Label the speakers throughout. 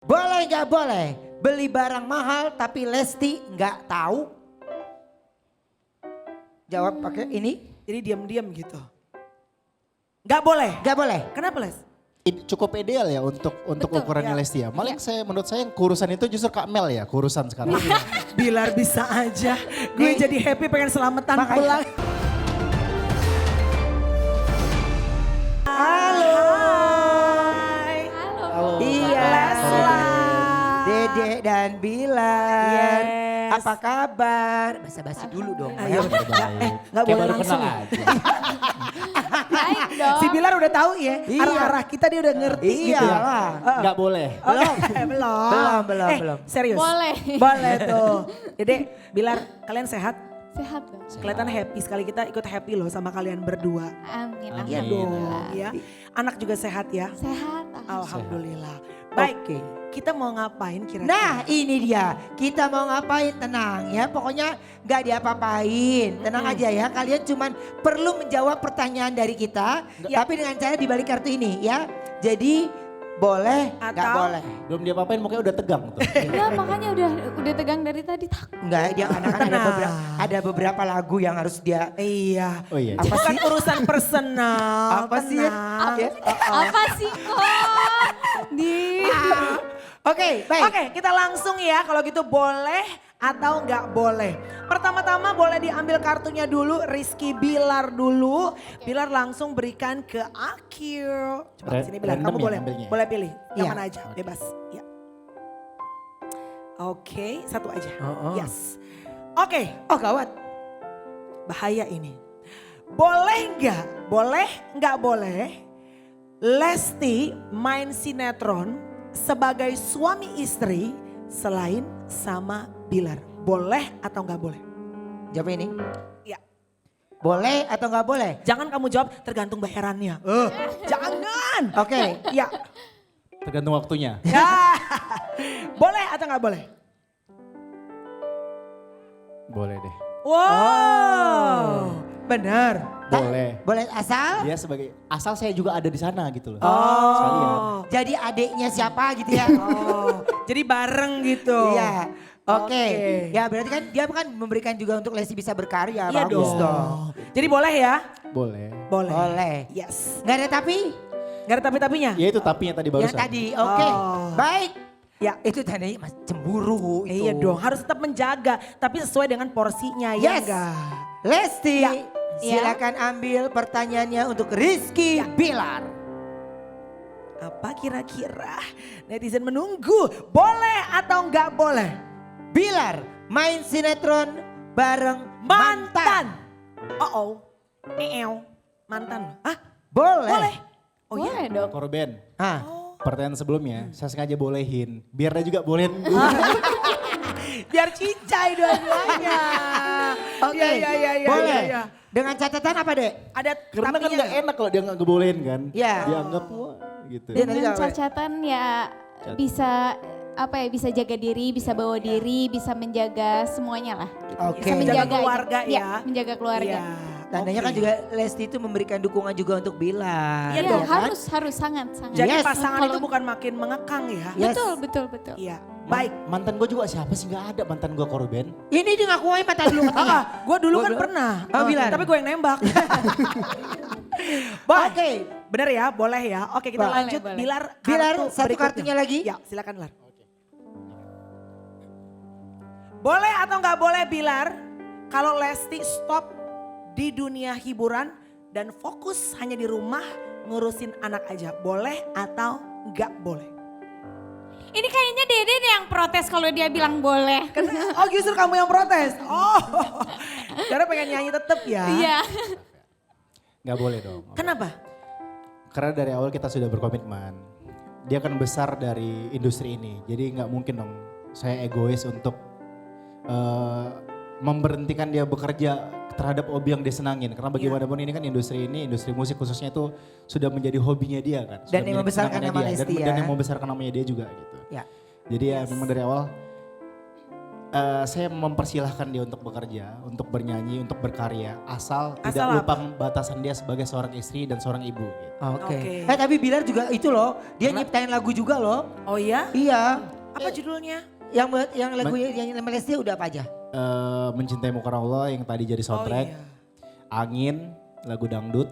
Speaker 1: Boleh nggak boleh beli barang mahal tapi Lesti nggak tahu? Jawab pakai ini.
Speaker 2: Jadi diam-diam gitu. Gak boleh.
Speaker 1: Nggak boleh.
Speaker 2: Kenapa Les?
Speaker 3: Ini cukup ideal ya untuk
Speaker 4: Betul,
Speaker 3: ukurannya
Speaker 2: ya.
Speaker 3: Lesti ya. Malah menurut saya yang kurusan itu justru Kak Mel ya, kurusan sekarang.
Speaker 2: Bilar bisa aja. Gue jadi happy pengen selamatan
Speaker 1: Makanya.
Speaker 2: pulang.
Speaker 1: Halo.
Speaker 2: Hai.
Speaker 4: Halo.
Speaker 1: Iya.
Speaker 2: Leslar.
Speaker 1: Dede dan Bilar.
Speaker 2: Yes.
Speaker 1: Apa kabar? Basa-basi dulu dong.
Speaker 2: Ayo.
Speaker 1: Ya.
Speaker 2: Gak boleh
Speaker 3: baru
Speaker 2: langsung.
Speaker 3: kenal aja.
Speaker 4: Baik dong.
Speaker 2: Si Bilar udah tahu ya.
Speaker 1: Iya.
Speaker 2: Arah-arah kita dia udah ngerti gitu.
Speaker 1: Iya lah.
Speaker 3: Nggak boleh.
Speaker 2: Belum. belum.
Speaker 1: Belum.
Speaker 2: Serius.
Speaker 4: Boleh.
Speaker 2: Boleh tuh. Dede, Bilar, kalian sehat?
Speaker 4: Sehat dong.
Speaker 2: Kelihatan happy sekali, kita ikut happy loh sama kalian berdua.
Speaker 4: Amin.
Speaker 3: Amin.
Speaker 2: Iya
Speaker 4: Amin.
Speaker 2: dong ya. Anak juga sehat ya?
Speaker 4: Sehat.
Speaker 2: Alhamdulillah. Baik,
Speaker 1: Oke.
Speaker 2: kita mau ngapain kira-kira?
Speaker 1: Nah ini dia, kita mau ngapain tenang ya. Pokoknya gak diapa-apain, tenang aja ya. Kalian cuman perlu menjawab pertanyaan dari kita. Tapi dengan cara dibalik kartu ini ya. Jadi boleh gak
Speaker 2: Atau-
Speaker 1: boleh.
Speaker 3: Belum dia-apain mukanya udah tegang tuh.
Speaker 4: Ya makanya udah tegang dari tadi.
Speaker 1: Enggak, dia kan ada beberapa lagu yang harus dia.
Speaker 2: Iya.
Speaker 3: Oh iya.
Speaker 1: Apa
Speaker 2: Bukan
Speaker 1: sih?
Speaker 2: urusan personal.
Speaker 1: Apa sih ya?
Speaker 2: tenang.
Speaker 1: Ya.
Speaker 4: Apa sih kok? Di.
Speaker 1: Oke, baik.
Speaker 2: Oke, kita langsung ya. Kalau gitu boleh atau nggak boleh. Pertama-tama boleh diambil kartunya dulu. Rizky Bilar dulu. Bilar langsung berikan ke Akil. Coba sini Bilar,
Speaker 3: Random
Speaker 2: kamu
Speaker 3: ya
Speaker 2: boleh
Speaker 3: ambilnya?
Speaker 2: boleh pilih. Yang
Speaker 1: Iya.
Speaker 2: mana aja, bebas. Ya. Oke, satu aja.
Speaker 1: Oh.
Speaker 2: Yes. Oke,
Speaker 1: Oh gawat.
Speaker 2: bahaya ini. Boleh nggak boleh Lesti main sinetron sebagai suami istri selain sama Bilar. Boleh atau nggak boleh?
Speaker 1: Jawab ini.
Speaker 2: Ya.
Speaker 1: Boleh atau nggak boleh?
Speaker 2: Jangan kamu jawab tergantung bayarannya. Jangan.
Speaker 1: Oke.
Speaker 2: Ya.
Speaker 3: Tergantung waktunya.
Speaker 2: Ya. Boleh atau nggak boleh?
Speaker 3: Boleh deh.
Speaker 2: Wow.
Speaker 1: Benar.
Speaker 3: Boleh.
Speaker 1: Boleh asal?
Speaker 3: Dia sebagai asal saya juga ada di sana gitu loh.
Speaker 2: Oh.
Speaker 3: Sekalian.
Speaker 1: Jadi adiknya siapa gitu ya?
Speaker 2: Oh. Jadi bareng gitu.
Speaker 1: Iya. Oke.
Speaker 2: Oke.
Speaker 1: Ya berarti kan dia kan memberikan juga untuk Lesti bisa berkarya.
Speaker 2: Iya
Speaker 1: Bagus
Speaker 2: dong.
Speaker 1: dong.
Speaker 2: Jadi boleh ya?
Speaker 3: Boleh.
Speaker 2: Boleh.
Speaker 1: Boleh.
Speaker 2: Yes.
Speaker 1: Nggak ada tapi?
Speaker 2: Gak ada tapi-tapinya?
Speaker 3: Ya itu tapinya tadi barusan.
Speaker 1: Yang tadi. Oke.
Speaker 2: Oh.
Speaker 1: Baik.
Speaker 2: Ya.
Speaker 1: Itu tandanya mas cemburu itu.
Speaker 2: Iya dong, harus tetap menjaga. Tapi sesuai dengan porsinya ya
Speaker 1: Yes.
Speaker 2: enggak?
Speaker 1: Lesti.
Speaker 2: Ya.
Speaker 1: Silakan ambil pertanyaannya untuk Rizky Bilar.
Speaker 2: Apa kira-kira netizen menunggu? Boleh atau enggak boleh?
Speaker 1: Bilar main sinetron bareng
Speaker 2: Mantan. Oh. Mantan. Hah?
Speaker 1: Boleh.
Speaker 2: Boleh. Oh
Speaker 4: Boleh
Speaker 2: iya?
Speaker 4: dong.
Speaker 3: Korben.
Speaker 1: Hah.
Speaker 3: Pertanyaan sebelumnya, saya sengaja bolehin. Biar dia juga bolehin gue.
Speaker 2: Biar cicai dua-duanya.
Speaker 1: Oke.
Speaker 2: Iya.
Speaker 1: Boleh.
Speaker 2: iya.
Speaker 1: Dengan catatan apa dek?
Speaker 2: Ada
Speaker 3: Karena kan
Speaker 2: tapinya
Speaker 3: gak enak kalau dia gak ngebolehin kan.
Speaker 1: Iya.
Speaker 3: Dianggap wah gitu.
Speaker 1: Dia tadi
Speaker 4: Dengan
Speaker 1: apa?
Speaker 4: catatan ya bisa bisa jaga diri, bisa bawa diri, bisa menjaga semuanya lah. Gitu.
Speaker 1: Oke.
Speaker 4: Bisa
Speaker 2: Menjaga
Speaker 4: menjaga
Speaker 2: keluarga
Speaker 4: aja.
Speaker 2: ya.
Speaker 4: Menjaga keluarga.
Speaker 2: Iya.
Speaker 1: Tandanya kan
Speaker 2: Oke.
Speaker 1: juga Lesti itu memberikan dukungan juga untuk Bilar.
Speaker 2: Iya
Speaker 4: Iya,
Speaker 2: dong,
Speaker 1: kan?
Speaker 4: harus sangat.
Speaker 2: Jadi
Speaker 1: Yes.
Speaker 2: pasangan
Speaker 4: Kalau-
Speaker 2: itu bukan makin mengekang ya.
Speaker 1: Yes.
Speaker 4: Betul.
Speaker 2: Iya. Baik.
Speaker 3: Mantan gue juga siapa sih? Gak ada mantan gue korban.
Speaker 1: Ini dia ngakuin mata dulu katanya.
Speaker 2: Gue dulu
Speaker 1: Gua
Speaker 2: kan
Speaker 1: dulu-
Speaker 2: pernah.
Speaker 1: Oh, Bilar.
Speaker 2: Tapi gue yang nembak. Boy,
Speaker 1: Oke.
Speaker 2: bener ya, boleh ya. Oke kita
Speaker 4: Boleh,
Speaker 2: lanjut.
Speaker 4: boleh.
Speaker 2: Bilar,
Speaker 1: Bilar,
Speaker 2: kartu
Speaker 1: satu
Speaker 2: berikutnya.
Speaker 1: kartunya lagi.
Speaker 2: Ya silakan Bilar. Boleh atau nggak boleh Bilar, kalau Lesti stop di dunia hiburan dan fokus hanya di rumah ngurusin anak aja. Boleh atau nggak boleh?
Speaker 4: Ini kayaknya Dede deh yang protes kalau dia bilang boleh.
Speaker 2: Oh justru kamu yang protes? Oh, karena pengen nyanyi tetep ya?
Speaker 4: Iya.
Speaker 3: Gak boleh dong.
Speaker 2: Kenapa?
Speaker 3: Karena dari awal kita sudah berkomitmen. Dia kan besar dari industri ini. Jadi gak mungkin dong saya egois untuk memberhentikan dia bekerja terhadap hobi yang dia senangin. Karena bagaimanapun ini kan industri ini, industri musik khususnya itu sudah menjadi hobinya dia kan. Sudah
Speaker 1: Dan yang
Speaker 3: menjadi
Speaker 1: membesarkan
Speaker 3: kesenangannya
Speaker 1: nama
Speaker 3: dia.
Speaker 1: Lesti
Speaker 3: Dan
Speaker 1: ya.
Speaker 3: yang membesarkan namanya dia juga gitu.
Speaker 1: Ya.
Speaker 3: Jadi ya memang dari awal Saya mempersilahkan dia untuk bekerja, untuk bernyanyi, untuk berkarya, asal tidak
Speaker 2: Asal
Speaker 3: lupa batasan dia sebagai seorang istri dan seorang ibu. Gitu.
Speaker 1: Oke.
Speaker 2: Oke.
Speaker 1: Tapi Bilar juga itu loh, dia nyiptain lagu juga loh.
Speaker 2: Oh iya?
Speaker 1: Iya.
Speaker 2: Apa judulnya?
Speaker 1: Yang lagu yang sama Lesti udah apa aja?
Speaker 3: Mencintaimu karena Allah yang tadi jadi soundtrack,
Speaker 2: iya.
Speaker 3: Angin, lagu dangdut,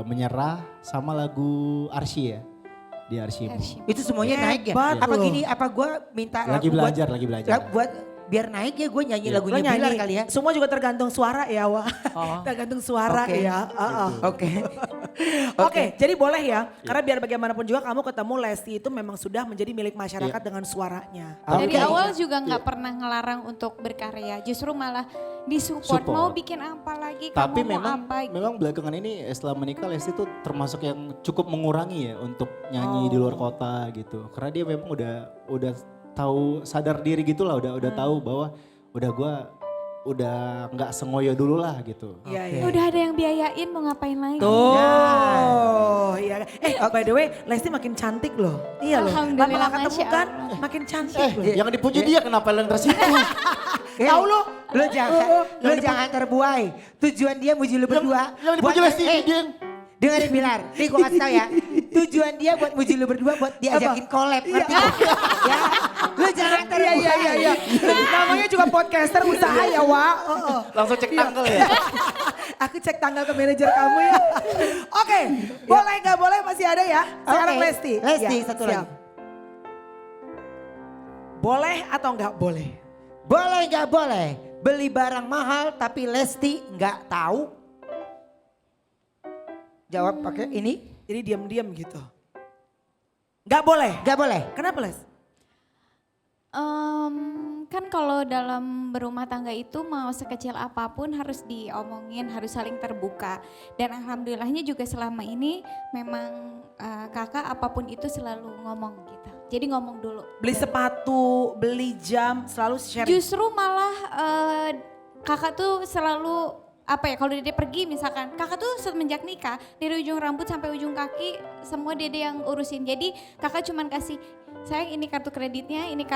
Speaker 3: Menyerah, sama lagu Arsy ya, di Arsyimu.
Speaker 4: Arsy.
Speaker 1: Itu semuanya naik ya?
Speaker 2: Hebat
Speaker 1: Apa
Speaker 2: loh.
Speaker 1: gini, apa gue minta
Speaker 3: Lagi
Speaker 1: lagu
Speaker 3: belajar, lagi belajar.
Speaker 1: buat biar naik ya gue nyanyi
Speaker 3: Iya.
Speaker 1: lagunya
Speaker 2: Lo
Speaker 1: Bilar
Speaker 2: nyanyi.
Speaker 1: kali ya?
Speaker 2: Semua juga tergantung suara ya, Wak.
Speaker 1: Oh.
Speaker 2: Tergantung suara
Speaker 1: Oke.
Speaker 2: ya.
Speaker 1: Oke.
Speaker 2: Oke, jadi boleh ya. Karena biar bagaimanapun juga kamu ketemu Lesti itu memang sudah menjadi milik masyarakat dengan suaranya.
Speaker 4: Dari
Speaker 1: Oke.
Speaker 4: awal juga nggak pernah ngelarang untuk berkarya, justru malah disupport.
Speaker 3: Support.
Speaker 4: Mau bikin apa lagi,
Speaker 3: Tapi
Speaker 4: kamu mau
Speaker 3: memang
Speaker 4: apa gitu.
Speaker 3: memang belakangan ini setelah menikah Lesti tuh termasuk yang cukup mengurangi ya untuk nyanyi di luar kota gitu. Karena dia memang udah tahu sadar diri gitu lah, udah tahu bahwa udah nggak sengoyo dulu lah gitu.
Speaker 2: Iya,
Speaker 1: Oke.
Speaker 2: iya.
Speaker 4: Udah ada yang biayain, mau ngapain lagi.
Speaker 2: Tuh, iya. By the way, Lesti makin cantik loh. Iya loh.
Speaker 4: Alhamdulillah,
Speaker 2: Lama-lama ketemu
Speaker 4: Masya
Speaker 2: kan,
Speaker 4: Allah.
Speaker 2: makin cantik loh.
Speaker 3: Yang dipuji dia kenapa yang tersinggung?
Speaker 2: Tahu lo?
Speaker 1: Lu jangan terbuai. Tujuan dia muji lu berdua.
Speaker 3: Yang dipuji Lesti dia.
Speaker 1: Dengerin Bilar, nih gue kasih tau ya. Tujuan dia buat muji lu berdua buat diajakin collab. Ngerti gak? Ya, lu jangan terbuai.
Speaker 2: Iya. Namanya juga podcaster usaha ya, Wak.
Speaker 3: Langsung cek tanggal ya.
Speaker 2: Aku cek tanggal ke manajer kamu ya. Oke, boleh nggak boleh masih ada ya? Sekarang
Speaker 1: Oke,
Speaker 2: Lesti.
Speaker 1: Lesti
Speaker 2: Ya,
Speaker 1: satu
Speaker 2: siap.
Speaker 1: lagi.
Speaker 2: Boleh atau nggak boleh?
Speaker 1: Boleh gak boleh beli barang mahal tapi Lesti nggak tahu? Jawab pakai ini.
Speaker 2: Jadi diam-diam gitu. Nggak boleh.
Speaker 1: Gak boleh.
Speaker 2: Kenapa Les?
Speaker 4: Kan kalau dalam berumah tangga itu mau sekecil apapun harus diomongin, harus saling terbuka. Dan alhamdulillahnya juga selama ini memang kakak apapun itu selalu ngomong gitu. Jadi ngomong dulu.
Speaker 2: Beli sepatu, beli jam, selalu sharing.
Speaker 4: Justru malah kakak tuh selalu apa ya, kalau dede pergi misalkan, kakak tuh semenjak nikah dari ujung rambut sampai ujung kaki semua dede yang urusin. Jadi kakak cuman kasih, sayang ini kartu kreditnya, ini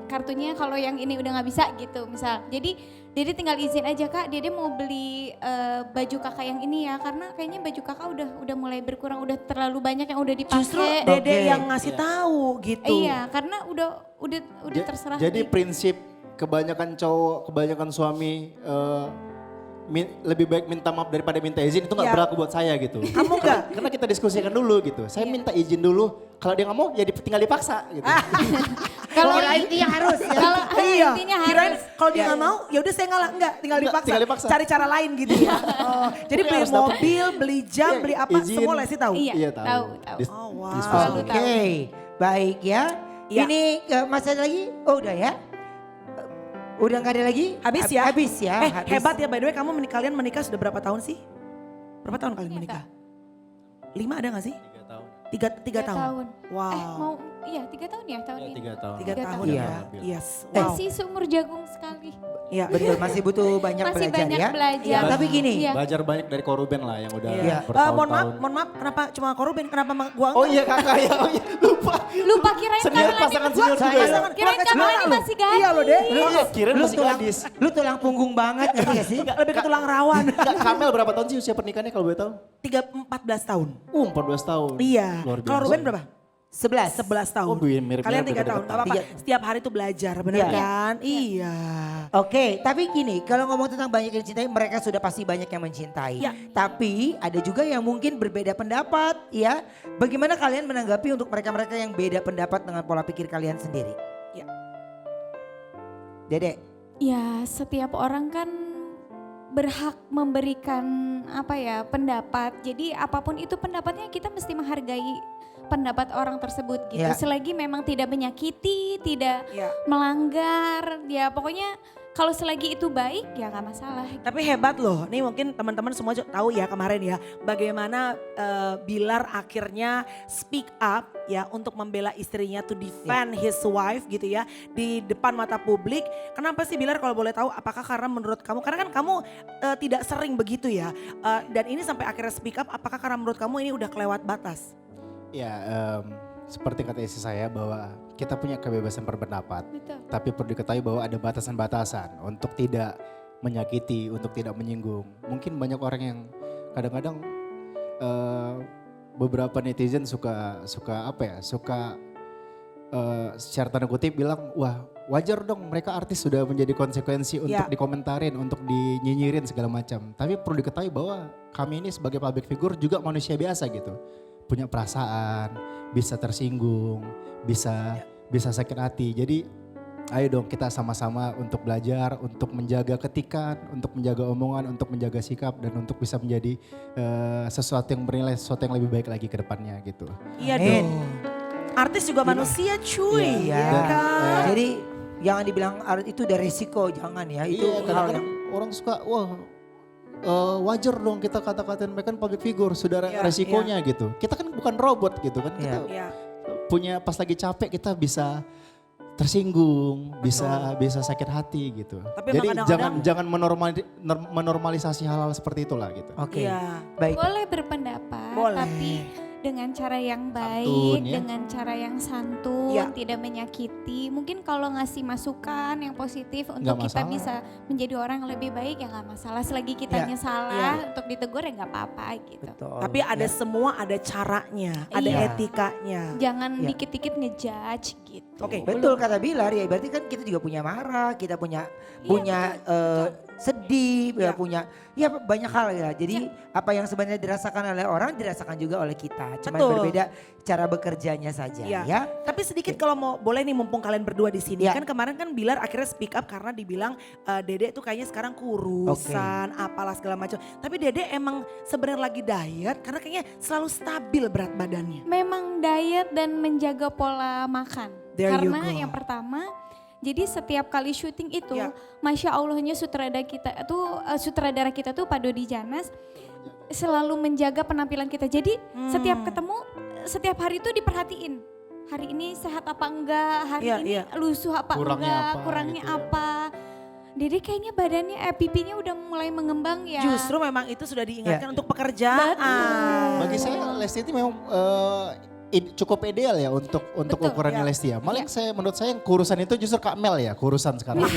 Speaker 4: kartunya, kalau yang ini udah nggak bisa gitu misal. Jadi dede tinggal izin aja, Kak, dede mau beli baju kakak yang ini ya, karena kayaknya baju kakak udah mulai berkurang, udah terlalu banyak yang udah dipakai.
Speaker 2: Justru Dede
Speaker 1: Oke.
Speaker 2: yang ngasih tahu gitu.
Speaker 4: Iya, karena udah terserah.
Speaker 3: Jadi prinsip kebanyakan cowok, kebanyakan suami lebih baik minta maaf daripada minta izin itu nggak
Speaker 2: Iya.
Speaker 3: berlaku buat saya gitu.
Speaker 2: Kamu nggak?
Speaker 3: Karena kita diskusikan dulu gitu. Saya minta izin dulu. Kalau dia nggak mau ya tinggal dipaksa gitu.
Speaker 4: Kalau
Speaker 1: intinya harus ya.
Speaker 4: kalau
Speaker 2: Iya,
Speaker 4: intinya
Speaker 2: kirain
Speaker 4: harus.
Speaker 2: kalau dia nggak mau, ya udah saya ngalah, enggak, tinggal
Speaker 3: Enggak,
Speaker 2: dipaksa.
Speaker 3: tinggal dipaksa.
Speaker 2: Cari cara lain gitu ya. Oh, jadi
Speaker 3: Tapi
Speaker 2: beli
Speaker 3: harus dapat.
Speaker 2: mobil, beli jam,
Speaker 3: Iya,
Speaker 2: beli apa,
Speaker 3: izin.
Speaker 2: semua Lesti tahu.
Speaker 4: Iya,
Speaker 3: tahu.
Speaker 4: tahu.
Speaker 2: Oh, wow.
Speaker 3: Diskusi.
Speaker 4: Selalu
Speaker 1: Oke,
Speaker 4: tahu.
Speaker 1: baik ya.
Speaker 2: Iya.
Speaker 1: Ini masih ada lagi? Oh udah ya. Udah nggak ada lagi?
Speaker 2: Habis ya?
Speaker 1: Habis ya. Habis.
Speaker 2: Hebat ya, by the way, kalian menikah sudah berapa tahun sih? Berapa tahun kalian
Speaker 4: Iya,
Speaker 2: menikah? 5 ada gak sih?
Speaker 3: 3 tahun.
Speaker 2: Tiga
Speaker 4: 3
Speaker 2: tahun.
Speaker 4: tahun.
Speaker 2: Wow.
Speaker 4: Mau iya 3 tahun ya tahun ini.
Speaker 3: 3 tahun.
Speaker 2: 3
Speaker 4: Tiga
Speaker 2: tahun
Speaker 1: tahun.
Speaker 2: ya.
Speaker 3: Iya.
Speaker 2: Yes. Wow.
Speaker 4: Masih seumur jagung sekali.
Speaker 2: Iya.
Speaker 1: Betul, masih butuh banyak
Speaker 4: Masih
Speaker 1: belajar
Speaker 4: banyak
Speaker 1: ya.
Speaker 4: belajar.
Speaker 1: Ya, tapi gini.
Speaker 4: Iya.
Speaker 3: Belajar banyak dari Koruben lah yang udah
Speaker 2: Iya.
Speaker 3: bertahun-tahun.
Speaker 2: Mohon maaf, kenapa cuma Koruben? Kenapa gua
Speaker 3: Oh iya kakak ya, oh iya lupa.
Speaker 4: Lupa kirain
Speaker 3: Senior
Speaker 4: kalian
Speaker 3: pasangan
Speaker 4: ini-
Speaker 3: senior
Speaker 1: Saya-
Speaker 3: juga ya.
Speaker 2: Pasangan-
Speaker 4: Kirain
Speaker 2: keluarga
Speaker 4: kamu
Speaker 2: cemara
Speaker 4: ini
Speaker 2: lu.
Speaker 4: masih gadis.
Speaker 2: Iya loh deh.
Speaker 3: Iya, kirain masih gadis.
Speaker 1: Lu tulang punggung banget ngerti gak sih?
Speaker 2: Lebih ke tulang rawan.
Speaker 3: Kak Kamel berapa tahun sih usia pernikahannya kalau boleh tahu?
Speaker 2: 14 tahun.
Speaker 3: 14 tahun.
Speaker 2: Iya.
Speaker 3: Luar biasa.
Speaker 2: Kalau Ruben berapa?
Speaker 1: 11.
Speaker 2: 11 tahun.
Speaker 3: Oh, mirip-mirip
Speaker 2: Kalian 3 tahun,
Speaker 3: dekat-dekat.
Speaker 2: gak apa-apa.
Speaker 1: Tiga.
Speaker 2: Setiap hari tuh belajar, bener
Speaker 1: Iya.
Speaker 2: kan? Iya.
Speaker 1: Oke, tapi gini, kalau ngomong tentang banyak yang dicintai, mereka sudah pasti banyak yang mencintai.
Speaker 2: Ya.
Speaker 1: Tapi ada juga yang mungkin berbeda pendapat, ya. Bagaimana kalian menanggapi untuk mereka-mereka yang beda pendapat dengan pola pikir kalian sendiri?
Speaker 2: Ya.
Speaker 1: Dede,
Speaker 4: Ya setiap orang kan berhak memberikan apa ya pendapat. Jadi apapun itu pendapatnya kita mesti menghargai pendapat orang tersebut gitu.
Speaker 1: Ya.
Speaker 4: Selagi memang tidak menyakiti, tidak
Speaker 2: Iya.
Speaker 4: melanggar, ya pokoknya kalau selagi itu baik ya nggak masalah.
Speaker 2: Tapi hebat loh, nih mungkin teman-teman semua tahu ya kemarin ya. Bagaimana Bilar akhirnya speak up ya untuk membela istrinya to defend his wife gitu ya. Di depan mata publik. Kenapa sih Bilar kalau boleh tahu apakah karena menurut kamu, karena kan kamu tidak sering begitu ya. Dan ini sampai akhirnya speak up, apakah karena menurut kamu ini udah kelewat batas?
Speaker 3: Ya seperti kata istri saya bahwa kita punya kebebasan berpendapat.
Speaker 4: Betul.
Speaker 3: Tapi perlu diketahui bahwa ada batasan-batasan untuk tidak menyakiti, untuk tidak menyinggung. Mungkin banyak orang yang kadang-kadang beberapa netizen suka secara tanda kutip bilang, wah wajar dong mereka artis sudah menjadi konsekuensi untuk dikomentarin, untuk dinyinyirin segala macam. Tapi perlu diketahui bahwa kami ini sebagai public figure juga manusia biasa gitu. Punya perasaan, bisa tersinggung, bisa sakit hati. Jadi ayo dong kita sama-sama untuk belajar, untuk menjaga ketikan, untuk menjaga omongan, untuk menjaga sikap dan untuk bisa menjadi sesuatu yang bernilai, sesuatu yang lebih baik lagi ke depannya gitu.
Speaker 2: Iya dong. Artis juga manusia cuy.
Speaker 1: Iya.
Speaker 2: Ya kan?
Speaker 1: Jadi jangan dibilang itu udah resiko, jangan ya. Itu
Speaker 3: Iya,
Speaker 1: hal
Speaker 3: kadang-kadang
Speaker 1: yang
Speaker 3: orang suka, wah wajar dong kita kata-katain mereka kan public figure, sudah
Speaker 2: Iya,
Speaker 3: resikonya gitu. Kita kan bukan robot gitu kan, kita
Speaker 2: Iya.
Speaker 3: punya pas lagi capek kita bisa tersinggung, bisa sakit hati gitu.
Speaker 2: Tapi
Speaker 3: Jadi
Speaker 2: emang kadang-kadang-
Speaker 3: jangan menormalisasi hal-hal seperti itulah gitu.
Speaker 1: oke.
Speaker 2: Iya.
Speaker 1: Baik.
Speaker 4: Boleh berpendapat,
Speaker 2: Boleh.
Speaker 4: tapi dengan cara yang baik,
Speaker 3: Santun, ya.
Speaker 4: dengan cara yang santun,
Speaker 2: Ya.
Speaker 4: tidak menyakiti. Mungkin kalau ngasih masukan yang positif untuk
Speaker 3: Nggak
Speaker 4: kita
Speaker 3: masalah.
Speaker 4: bisa menjadi orang yang lebih baik ya nggak masalah. Selagi kitanya salah, untuk ditegur ya nggak apa-apa gitu.
Speaker 1: Betul.
Speaker 2: Tapi ada semua ada caranya, ada
Speaker 4: Iya.
Speaker 2: etikanya.
Speaker 4: Jangan
Speaker 1: Ya.
Speaker 4: dikit-dikit ngejudge gitu.
Speaker 2: Oke.
Speaker 1: Betul kata Bilar ya, berarti kan kita juga punya marah, kita punya sedih,
Speaker 2: Ya.
Speaker 1: punya banyak hal ya. Jadi apa yang sebenarnya dirasakan oleh orang dirasakan juga oleh kita. Cuma
Speaker 2: Betul.
Speaker 1: berbeda cara bekerjanya saja
Speaker 2: Iya.
Speaker 1: ya.
Speaker 2: Tapi sedikit kalau mau boleh nih mumpung kalian berdua di sini.
Speaker 1: Ya.
Speaker 2: Kan kemarin kan Bilar akhirnya speak up karena dibilang Dede tuh kayaknya sekarang kurusan, apalah segala macam. Tapi Dede emang sebenarnya lagi diet karena kayaknya selalu stabil berat badannya.
Speaker 4: Memang diet dan menjaga pola makan.
Speaker 2: There you
Speaker 4: Karena
Speaker 2: go.
Speaker 4: yang pertama, jadi setiap kali syuting itu,
Speaker 2: Ya.
Speaker 4: masya Allahnya sutradara kita tuh Pak Dodi Janas selalu menjaga penampilan kita. Jadi setiap ketemu, setiap hari itu diperhatiin. Hari ini sehat apa enggak, hari
Speaker 2: Iya,
Speaker 4: ini
Speaker 2: iya.
Speaker 4: lusuh apa
Speaker 3: Kurangnya
Speaker 4: enggak,
Speaker 3: apa,
Speaker 4: kurangnya
Speaker 3: gitu ya.
Speaker 4: apa. Dede kayaknya badannya, pipinya udah mulai mengembang ya.
Speaker 2: Justru memang itu sudah diingatkan
Speaker 1: Ya.
Speaker 2: untuk pekerjaan.
Speaker 3: Bagi saya Lesti itu memang cukup ideal ya untuk
Speaker 4: Betul,
Speaker 3: ukurannya
Speaker 2: ya.
Speaker 3: Lesti ya. Malah menurut saya yang kurusan itu justru Kak Mel ya, kurusan sekarang.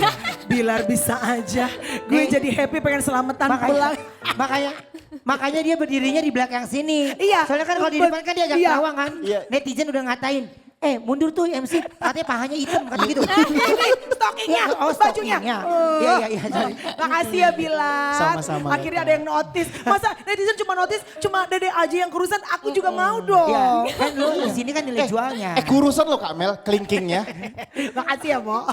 Speaker 2: Bilar bisa aja. Gue jadi happy pengen selamatan pulang.
Speaker 1: Makanya dia berdirinya di belakang sini.
Speaker 2: Iya.
Speaker 1: Soalnya kan kalau di depan kan dia agak
Speaker 2: Iya.
Speaker 1: terawang kan.
Speaker 3: Iya.
Speaker 1: Netizen udah ngatain. Mundur tuh MC, katanya pahanya hitam kata gitu.
Speaker 2: Stockingnya,
Speaker 1: Iya,
Speaker 2: bajunya.
Speaker 1: stockingnya. Iya. sorry.
Speaker 2: Makasih ya Bilar.
Speaker 3: Sama-sama,
Speaker 2: Akhirnya
Speaker 3: ya,
Speaker 2: ada yang notice. Masa netizen cuma notice, cuma Dede aja yang kurusan, aku juga mau dong.
Speaker 1: Iya, kan lu di sini kan nilai jualnya.
Speaker 3: Kurusan loh Kak Mel, kelingkingnya.
Speaker 2: Makasih ya, Mo.